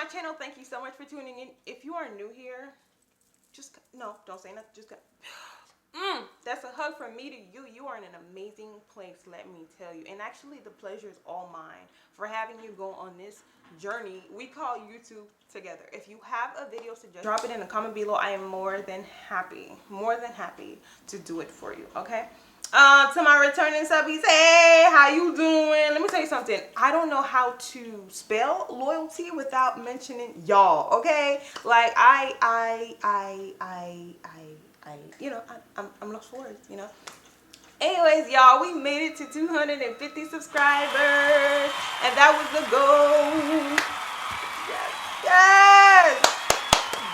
my channel. Thank you so much for tuning in. If you are new here, just no, don't say nothing. Just go. That's a hug from me to you. You are in an amazing place, let me tell you. And actually, the pleasure is all mine for having you go on this journey we call YouTube together. If you have a video suggestion, drop it in the comment below. I am more than happy to do it for you. Okay. To my returning subbies, hey, how you doing? Let me tell you something. I don't know how to spell loyalty without mentioning y'all. Okay, like I'm lost for words. Anyways, y'all, we made it to 250 subscribers, and that was the goal.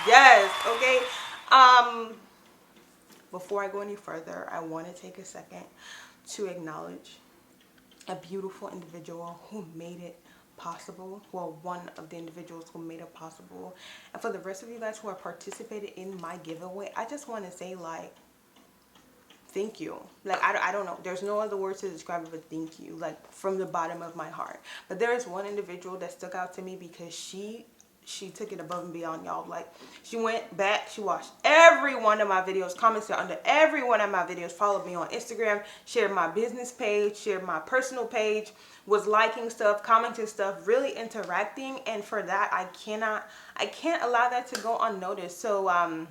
Yes. Okay. Before I go any further, I want to take a second to acknowledge a beautiful individual who made it possible. Well, one of the individuals who made it possible. And for the rest of you guys who have participated in my giveaway, I just want to say, like, thank you. Like, I don't know. There's no other words to describe it but thank you. Like, from the bottom of my heart. But there is one individual that stuck out to me because she took it above and beyond, y'all. Like, she went back, she watched every one of my videos, commented under every one of my videos, followed me on Instagram, shared my business page, shared my personal page, was liking stuff, commenting stuff, really interacting. And for that, I can't allow that to go unnoticed. So I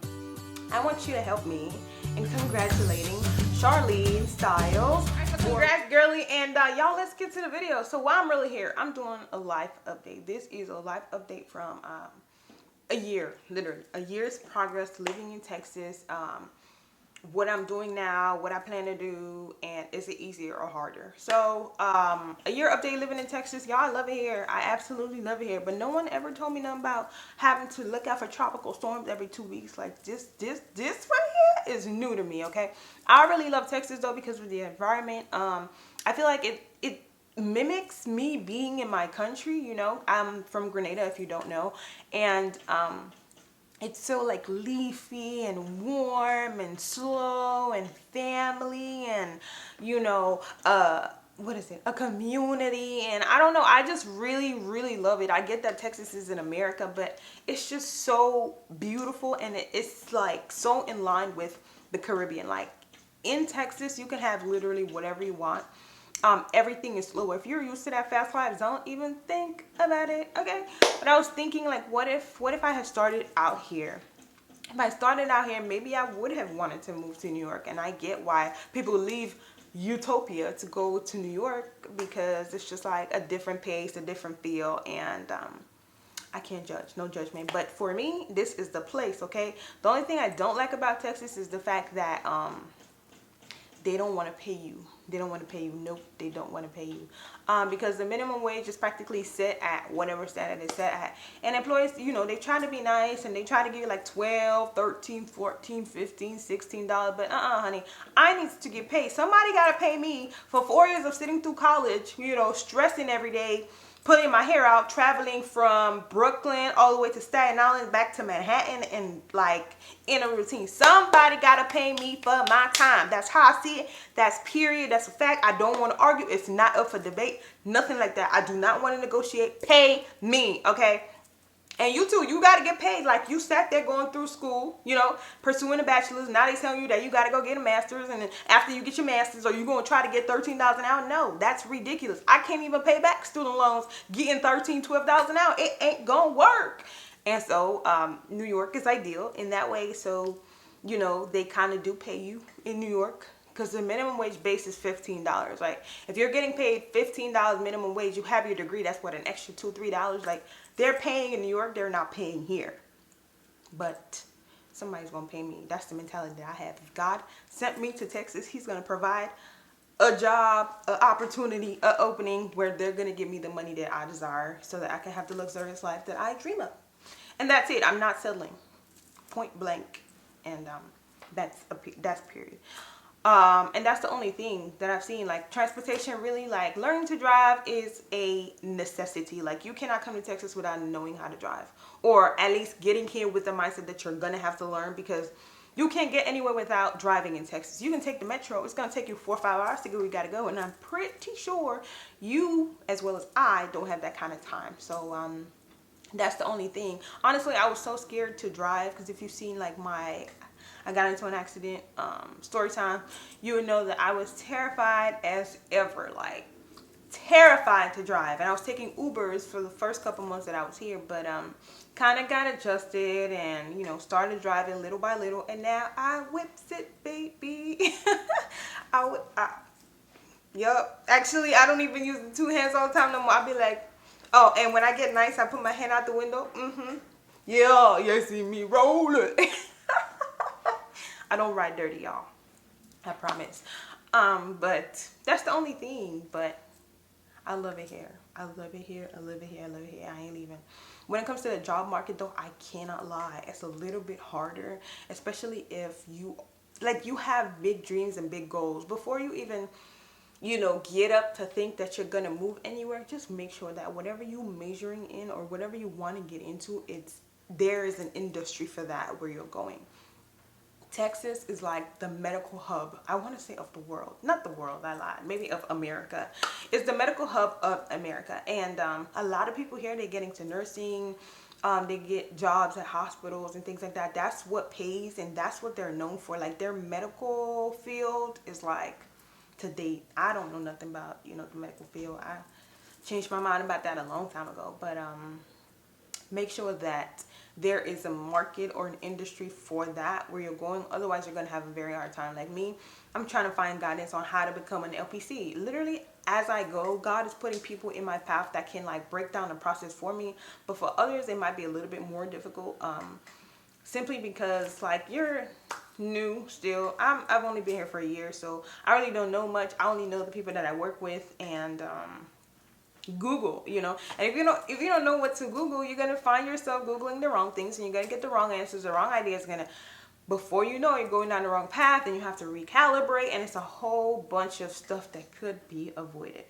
want you to help me in congratulating Charlene Styles. Congrats, girly. And y'all, let's get to the video. So while I'm really here, I'm doing a life update. This is a life update from a year, literally a year's progress living in Texas. What I'm doing now, what I plan to do, and is it easier or harder? So a year update living in Texas. Y'all, I love it here. I absolutely love it here. But no one ever told me nothing about having to look out for tropical storms every 2 weeks. Like this right here is new to me. Okay, I really love Texas though because of the environment. I feel like it mimics me being in my country. I'm from Grenada, if you don't know, and it's so like leafy and warm and slow and family and what is it, a community. And I don't know, I just really love it. I get that Texas is in America, but it's just so beautiful, and it's like so in line with the Caribbean. Like in Texas you can have literally whatever you want. Everything is slow. If you're used to that fast life, don't even think about it. Okay. But I was thinking, like, what if I had started out here? If I started out here, maybe I would have wanted to move to New York. And I get why people leave Utopia to go to New York, because it's just like a different pace, a different feel. And I can't judge, no judgment. But for me, this is the place. Okay. The only thing I don't like about Texas is the fact that they don't want to pay you. They don't want to pay you. Nope, they don't want to pay you. Because the minimum wage is practically set at whatever standard it's set at. And employers, they try to be nice and they try to give you like $12, $13, $14, $15, $16. But honey, I need to get paid. Somebody got to pay me for 4 years of sitting through college, stressing every day, putting my hair out, traveling from Brooklyn all the way to Staten Island, back to Manhattan, and like in a routine. Somebody gotta pay me for my time. That's how I see it. That's period. That's a fact. I don't want to argue. It's not up for debate. Nothing like that. I do not want to negotiate. Pay me, okay? And you too, you got to get paid. Like, you sat there going through school, pursuing a bachelor's. Now they telling you that you got to go get a master's. And then after you get your master's, are you going to try to get $13 an hour? No, that's ridiculous. I can't even pay back student loans getting $13, $12 an hour. It ain't going to work. And so New York is ideal in that way. So, they kind of do pay you in New York, because the minimum wage base is $15. Like, if you're getting paid $15 minimum wage, you have your degree. That's what, an extra $2, $3. Like, they're paying in New York, they're not paying here. But somebody's gonna pay me. That's the mentality that I have. If God sent me to Texas, he's gonna provide a job, an opportunity, an opening where they're gonna give me the money that I desire, so that I can have the luxurious life that I dream of. And that's it. I'm not settling. Point blank. And that's period. And that's the only thing that I've seen. Like, transportation, really, like, learning to drive is a necessity. Like, you cannot come to Texas without knowing how to drive, or at least getting here with the mindset that you're gonna have to learn, because you can't get anywhere without driving in Texas. You can take the metro. It's gonna take you 4 or 5 hours to get where you gotta go, and I'm pretty sure you, as well as I, don't have that kind of time. So That's the only thing. Honestly, I was so scared to drive because if you've seen like I got into an accident, story time, you would know that I was terrified as ever, like terrified to drive. And I was taking Ubers for the first couple months that I was here, but kind of got adjusted and, you know, started driving little by little, and now I whips it, baby. Yup. Actually, I don't even use the two hands all the time no more. I'll be like, oh, and when I get nice, I put my hand out the window. Yeah, you see me rolling. I don't ride dirty, y'all. I promise. But that's the only thing. But I love it here. I love it here. I love it here. I love it here. I ain't leaving. When it comes to the job market, though, I cannot lie. It's a little bit harder, especially if you have big dreams and big goals. Before you even, you know, get up to think that you're gonna move anywhere, just make sure that whatever you majoring in or whatever you want to get into, there is an industry for that where you're going. Texas is like the medical hub, I want to say, of the world. Not the world, I lied, maybe of America. It's the medical hub of America, and a lot of people here, they get into nursing, they get jobs at hospitals and things like that. That's what pays, and that's what they're known for. Like, their medical field is like, to date, I don't know nothing about, you know, the medical field. I changed my mind about that a long time ago, but make sure that there is a market or an industry for that where you're going. Otherwise, you're going to have a very hard time. Like me, I'm trying to find guidance on how to become an LPC. Literally, as I go, God is putting people in my path that can like break down the process for me. But for others, it might be a little bit more difficult. Simply because like you're new still. I've only been here for a year, so I really don't know much. I only know the people that I work with and Google, you know. And if you don't know what to Google, you're gonna find yourself Googling the wrong things, and you're gonna get the wrong answers. The wrong ideas gonna, before you know it, you're going down the wrong path, and you have to recalibrate, and it's a whole bunch of stuff that could be avoided.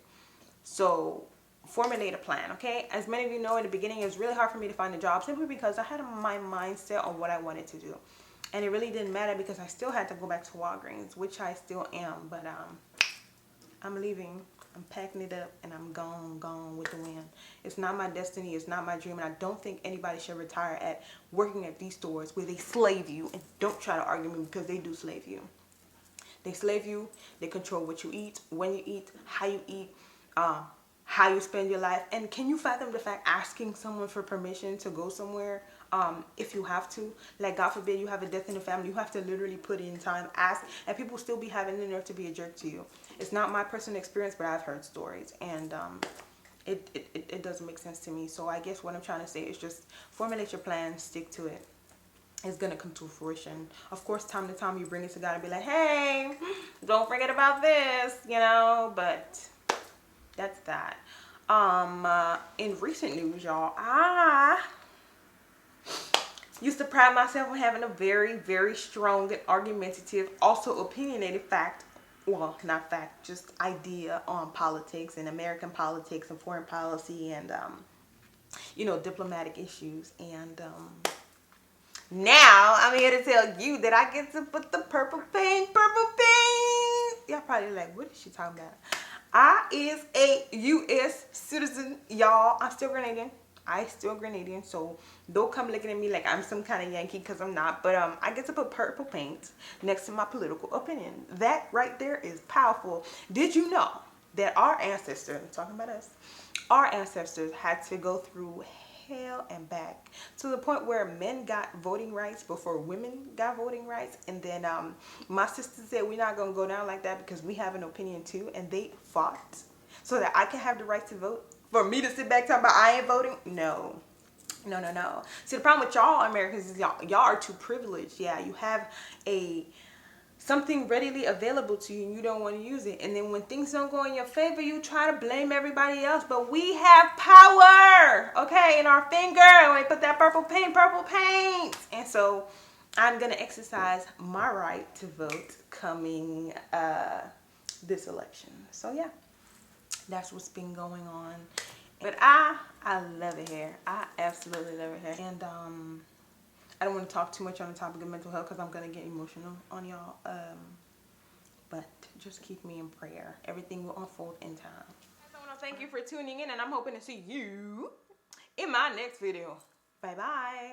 So formulate a plan, okay? As many of you know, in the beginning, it was really hard for me to find a job simply because I had my mindset on what I wanted to do. And it really didn't matter because I still had to go back to Walgreens, which I still am. But I'm leaving. I'm packing it up and I'm gone with the wind. It's not my destiny. It's not my dream. And I don't think anybody should retire at working at these stores where they slave you. And don't try to argue me because they do slave you. They slave you. They control what you eat, when you eat, how you spend your life. And can you fathom the fact asking someone for permission to go somewhere if you have to? Like, God forbid you have a death in the family, you have to literally put in time, ask, and people still be having the nerve to be a jerk to you. It's not my personal experience, but I've heard stories, and it doesn't make sense to me. So I guess what I'm trying to say is just formulate your plan, stick to it. It's gonna come to fruition. Of course, time to time you bring it to God and be like, hey, don't forget about this, you know. But that's that. In recent news, y'all, I used to pride myself on having a very, very strong and argumentative, also opinionated not fact, just idea on politics and American politics and foreign policy and, you know, diplomatic issues. And now I'm here to tell you that I get to put the purple paint. Y'all probably like, what is she talking about? I is a U.S. citizen, y'all. I'm still Grenadian. So don't come looking at me like I'm some kind of Yankee, because I'm not. But I get to put purple paint next to my political opinion. That right there is powerful. Did you know that our ancestors, I'm talking about us, our ancestors had to go through hell and back to the point where men got voting rights before women got voting rights? And then my sister said, we're not gonna go down like that because we have an opinion too. And they fought so that I can have the right to vote. For me to sit back talking about I ain't voting? No. See, the problem with y'all Americans is y'all are too privileged. Yeah, you have something readily available to you and you don't want to use it. And then when things don't go in your favor, you try to blame everybody else. But we have power, okay, in our finger. And when they put that purple paint. And so I'm going to exercise my right to vote coming this election. So yeah, that's what's been going on. But I love it here. I absolutely love it here. And I don't want to talk too much on the topic of mental health because I'm going to get emotional on y'all. But just keep me in prayer. Everything will unfold in time. I want to thank you for tuning in, and I'm hoping to see you in my next video. Bye bye.